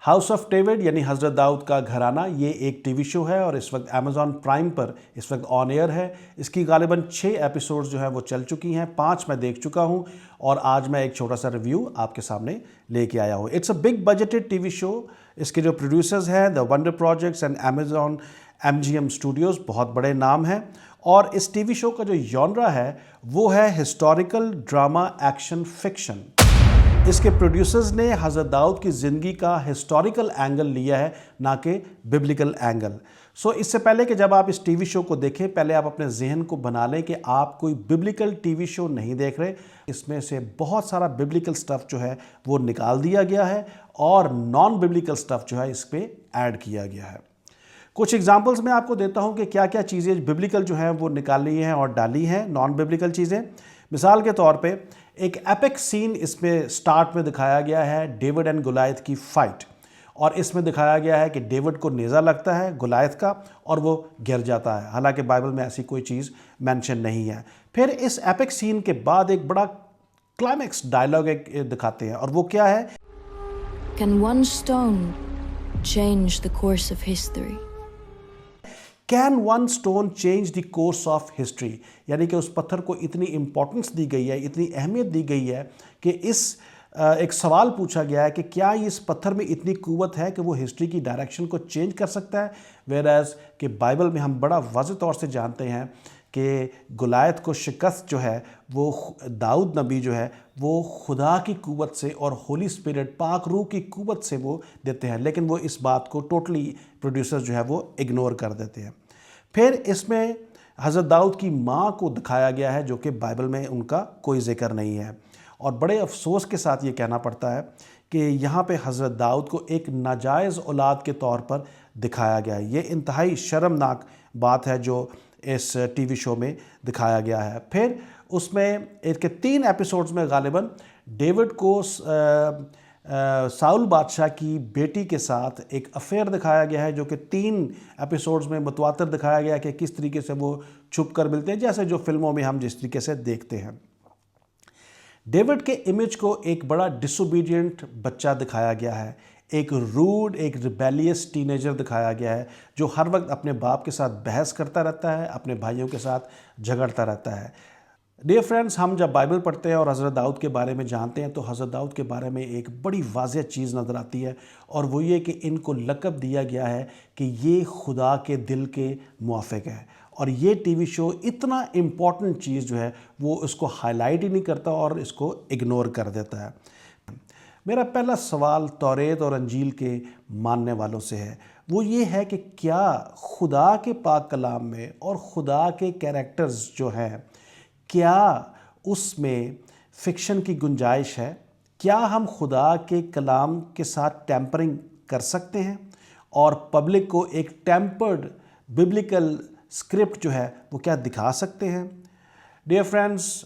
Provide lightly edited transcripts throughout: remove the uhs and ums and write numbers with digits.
House of David यानी हज़रत दाऊद का घराना, ये एक टीवी शो है और इस वक्त अमेज़ॉन प्राइम पर इस वक्त ऑन एयर है। इसकी गालिबन 6 एपिसोड्स जो है वो चल चुकी हैं, 5 मैं देख चुका हूं और आज मैं एक छोटा सा रिव्यू आपके सामने लेके आया हूं। It's a big budgeted TV show. इसके जो प्रोड्यूसर्स हैं the wonder projects and Amazon MGM Studios, बहुत बड़े नाम हैं। और इस टीवी शो का जो जॉनरा है वो है हिस्टोरिकल ड्रामा एक्शन फिक्शन। इसके प्रोड्यूसर्स ने हज़रत दाऊद की ज़िंदगी का हिस्टोरिकल एंगल लिया है, ना कि बिब्लिकल एंगल। सो इससे पहले कि जब आप इस टीवी शो को देखें, पहले आप अपने जहन को बना लें कि आप कोई बिब्लिकल टीवी शो नहीं देख रहे। इसमें से बहुत सारा बिब्लिकल स्टफ़ जो है वो निकाल दिया गया है और नॉन बिब्लिकल स्टफ़ जो है इस पर ऐड किया गया है। कुछ एग्जाम्पल्स मैं आपको देता हूँ कि क्या क्या चीज़ें बिब्लिकल जो हैं वो निकाली हैं और डाली हैं नॉन बिब्लिकल चीज़ें। मिसाल के तौर पे एक एपिक सीन इसमें स्टार्ट में दिखाया गया है, डेविड एंड गोलायत की फ़ाइट। और इसमें दिखाया गया है कि डेविड को नेज़ा लगता है गोलायत का और वो गिर जाता है, हालांकि बाइबल में ऐसी कोई चीज़ मेंशन नहीं है। फिर इस एपिक सीन के बाद एक बड़ा क्लाइमैक्स डायलॉग एक दिखाते हैं और वो क्या है, Can one stone change the course of history? Can one stone change the course of history, यानी कि उस पत्थर को इतनी इंपॉर्टेंस दी गई है, इतनी अहमियत दी गई है कि एक सवाल पूछा गया है कि क्या इस पत्थर में इतनी क़ुव्वत है कि वो हिस्ट्री की डायरेक्शन को चेंज कर सकता है। वेयर एज़ कि बाइबल में हम बड़ा वाज़ेह तौर से जानते हैं कि गोलायत को शिकस्त जो है वो दाऊद नबी जो है वो खुदा की क़ुव्वत से और होली स्पिरिट पाक रूह की क़ुव्वत से वो देते हैं, लेकिन वो इस बात को टोटली प्रोड्यूसर जो है वो इग्नोर कर देते हैं। फिर इसमें हज़रत दाऊद की माँ को दिखाया गया है जो कि बाइबल में उनका कोई ज़िक्र नहीं है और बड़े अफसोस के साथ ये कहना पड़ता है कि यहाँ पे हज़रत दाऊद को एक नाजायज़ औलाद के तौर पर दिखाया गया है। ये इंतहाई शर्मनाक बात है जो इस टीवी शो में दिखाया गया है। फिर उसमें एक 3 एपिसोड्स में गालिबन डेविड को साउल बादशाह की बेटी के साथ एक अफेयर दिखाया गया है जो कि 3 एपिसोड्स में मुतवातर दिखाया गया है कि किस तरीके से वो छुप कर मिलते हैं, जैसे जो फिल्मों में हम जिस तरीके से देखते हैं। डेविड के इमेज को एक बड़ा डिसोबीडियंट बच्चा दिखाया गया है, एक रूड, एक रिबेलियस टीनेजर दिखाया गया है जो हर वक्त अपने बाप के साथ बहस करता रहता है, अपने भाइयों के साथ झगड़ता रहता है। डियर फ्रेंड्स, हम जब बाइबल पढ़ते हैं और हज़रत दाऊद के बारे में जानते हैं तो हज़रत दाऊद के बारे में एक बड़ी वाज़ेह चीज़ नज़र आती है और वो ये कि इनको लक़ब दिया गया है कि ये खुदा के दिल के मुआफ़िक है। और ये टीवी शो इतना इम्पॉर्टेंट चीज़ जो है वो इसको हाईलाइट ही नहीं करता और इसको इग्नोर कर देता है। मेरा पहला सवाल तौरेत और अंजील के मानने वालों से है, वो ये है कि क्या खुदा के पाक कलाम में और खुदा के कैरेक्टर्स जो हैं, क्या उसमें फ़िक्शन की गुंजाइश है? क्या हम खुदा के कलाम के साथ टेम्परिंग कर सकते हैं और पब्लिक को एक टेम्पर्ड बिब्लिकल स्क्रिप्ट जो है वो क्या दिखा सकते हैं? डियर फ्रेंड्स,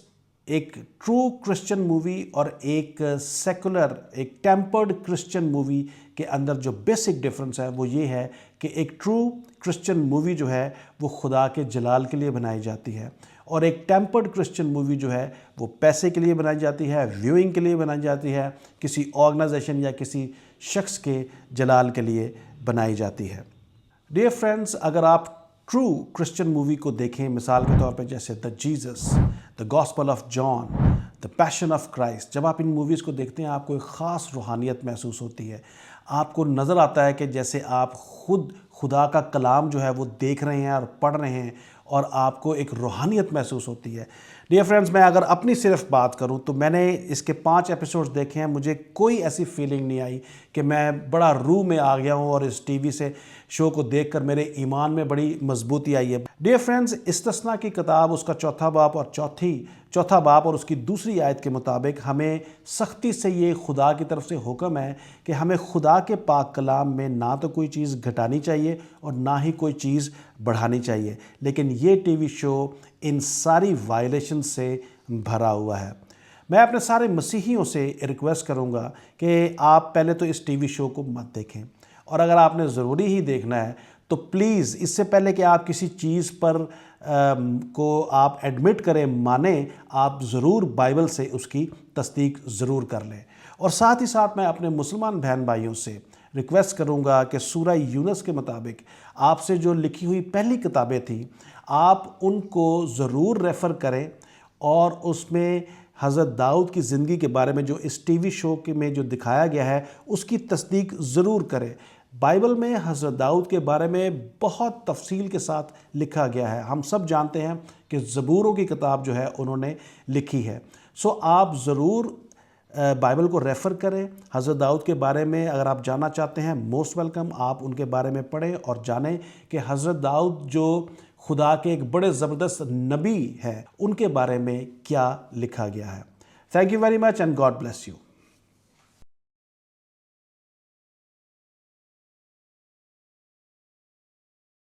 एक ट्रू क्रिश्चियन मूवी और एक सेकुलर, एक टेम्पर्ड क्रिश्चियन मूवी के अंदर जो बेसिक डिफरेंस है वो ये है कि एक ट्रू क्रिश्चियन मूवी जो है वो खुदा के जलाल के लिए बनाई जाती है और एक टेम्पर्ड क्रिश्चियन मूवी जो है वो पैसे के लिए बनाई जाती है, व्यूइंग के लिए बनाई जाती है, किसी ऑर्गेनाइजेशन या किसी शख्स के जलाल के लिए बनाई जाती है। डियर फ्रेंड्स, अगर आप ट्रू क्रिश्चियन मूवी को देखें, मिसाल के तौर पे जैसे the Jesus, the gospel of John, the passion of Christ, जब आप इन मूवीज़ को देखते हैं आपको एक ख़ास रूहानियत महसूस होती है। आपको नज़र आता है कि जैसे आप खुद खुदा का कलाम जो है वो देख रहे हैं और पढ़ रहे हैं और आपको एक रूहानियत महसूस होती है। डियर फ्रेंड्स, मैं अगर अपनी सिर्फ बात करूं तो मैंने इसके 5 एपिसोड्स देखे हैं, मुझे कोई ऐसी फीलिंग नहीं आई कि मैं बड़ा रूह में आ गया हूं और इस टीवी से शो को देखकर मेरे ईमान में बड़ी मजबूती आई है। डियर फ्रेंड्स, इस्तिस्ना की किताब उसका चौथा बाब और उसकी दूसरी आयत के मुताबिक हमें सख्ती से ये खुदा की तरफ से हुक्म है कि हमें खुदा के पाक कलाम में ना तो कोई चीज़ घटानी चाहिए और ना ही कोई चीज़ बढ़ानी चाहिए, लेकिन ये टीवी शो इन सारी वायलेशन से भरा हुआ है। मैं अपने सारे मसीहियों से रिक्वेस्ट करूंगा कि आप पहले तो इस टीवी शो को मत देखें और अगर आपने ज़रूरी ही देखना है तो प्लीज़ इससे पहले कि आप किसी चीज़ पर को आप एडमिट करें, माने, आप ज़रूर बाइबल से उसकी तस्दीक ज़रूर कर लें। और साथ ही साथ मैं अपने मुसलमान बहन भाइयों से ریکویسٹ کروں گا کہ سورہ یونس کے مطابق آپ سے جو لکھی ہوئی پہلی کتابیں تھیں آپ ان کو ضرور ریفر کریں، اور اس میں حضرت داؤد کی زندگی کے بارے میں جو اس ٹی وی شو میں جو دکھایا گیا ہے اس کی تصدیق ضرور کریں۔ بائبل میں حضرت داؤد کے بارے میں بہت تفصیل کے ساتھ لکھا گیا ہے۔ ہم سب جانتے ہیں کہ زبوروں کی کتاب جو ہے انہوں نے لکھی ہے۔ سو آپ ضرور بائبل کو ریفر کریں۔ حضرت داؤد کے بارے میں اگر آپ جاننا چاہتے ہیں موسٹ ویلکم، آپ ان کے بارے میں پڑھیں اور جانیں کہ حضرت داؤد جو خدا کے ایک بڑے زبردست نبی ہیں ان کے بارے میں کیا لکھا گیا ہے۔ Thank you very much and God bless you.